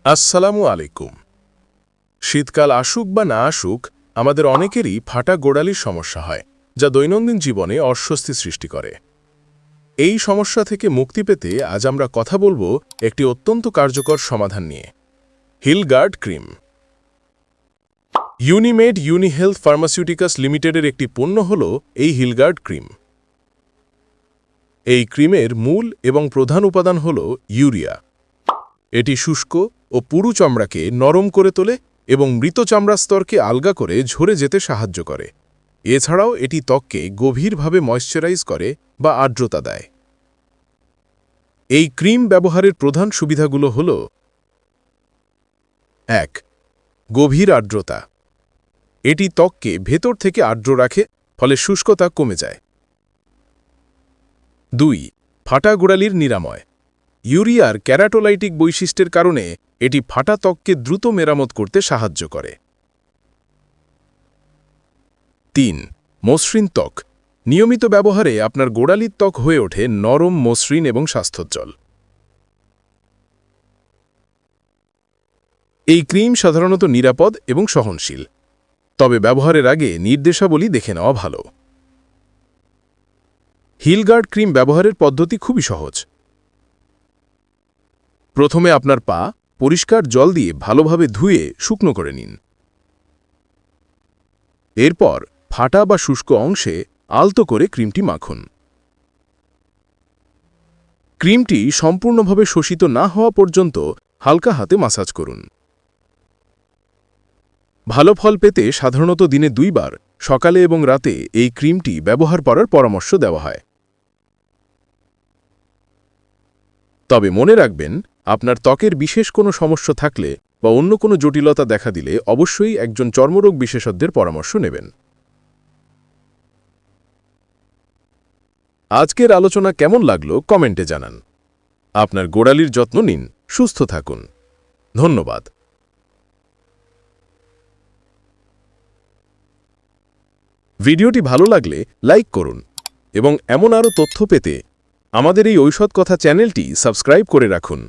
আসসালামু আলাইকুম। শীতকাল আসুক বা না আসুক, আমাদের অনেকেরই ফাটা গোড়ালির সমস্যা হয়, যা দৈনন্দিন জীবনে অস্বস্তি সৃষ্টি করে। এই সমস্যা থেকে মুক্তি পেতে আজ আমরা কথা বলবো একটি অত্যন্ত কার্যকর সমাধান নিয়ে, হিলগার্ড ক্রিম। ইউনিমেড ইউনিহেলথ ফার্মাসিউটিক্যালস লিমিটেডের একটি পণ্য হল এই হিলগার্ড ক্রিম। এই ক্রিমের মূল এবং প্রধান উপাদান হল ইউরিয়া। এটি শুষ্ক ও পুরু চামড়াকে নরম করে তোলে এবং মৃত চামড়ার স্তরকে আলগা করে ঝরে যেতে সাহায্য করে। এছাড়াও এটি ত্বককে গভীরভাবে ময়েশ্চারাইজ করে বা আর্দ্রতা দেয়। এই ক্রিম ব্যবহারের প্রধান সুবিধাগুলো হল: ১. গভীর আর্দ্রতা। এটি ত্বককে ভেতর থেকে আর্দ্র রাখে, ফলে শুষ্কতা কমে যায়। ২. ফাটা গোড়ালির নিরাময়। ইউরিয়ার ক্যারাটোলাইটিক বৈশিষ্ট্যের কারণে এটি ফাটা ত্বককে দ্রুত মেরামত করতে সাহায্য করে। ৩. মসৃণ ত্বক। নিয়মিত ব্যবহারে আপনার গোড়ালির ত্বক হয়ে ওঠে নরম, মসৃণ এবং স্বাস্থ্যোজ্জ্বল। এই ক্রিম সাধারণত নিরাপদ এবং সহনশীল, তবে ব্যবহারের আগে নির্দেশাবলী দেখে নেওয়া ভালো। হিলগার্ড ক্রিম ব্যবহারের পদ্ধতি খুবই সহজ। প্রথমে আপনার পা পরিষ্কার জল দিয়ে ভালোভাবে ধুয়ে শুকনো করে নিন। এরপর ফাটা বা শুষ্ক অংশে আলতো করে ক্রিমটি মাখুন। ক্রিমটি সম্পূর্ণভাবে শোষিত না হওয়া পর্যন্ত হালকা হাতে মাসাজ করুন। ভালো ফল পেতে সাধারণত দিনে 2 বার, সকালে এবং রাতে, এই ক্রিমটি ব্যবহার করার পরামর্শ দেওয়া হয়। তবে মনে রাখবেন, আপনার ত্বকের বিশেষ কোনো সমস্যা থাকলে বা অন্য কোনো জটিলতা দেখা দিলে অবশ্যই একজন চর্মরোগ বিশেষজ্ঞের পরামর্শ নেবেন। আজকের আলোচনা কেমন লাগলো কমেন্টে জানান। আপনার গোড়ালির যত্ন নিন, সুস্থ থাকুন। ধন্যবাদ। ভিডিওটি ভালো লাগলে লাইক করুন এবং এমন আরও তথ্য পেতে আমাদের এই ঔষধ কথা চ্যানেলটি সাবস্ক্রাইব করে রাখুন।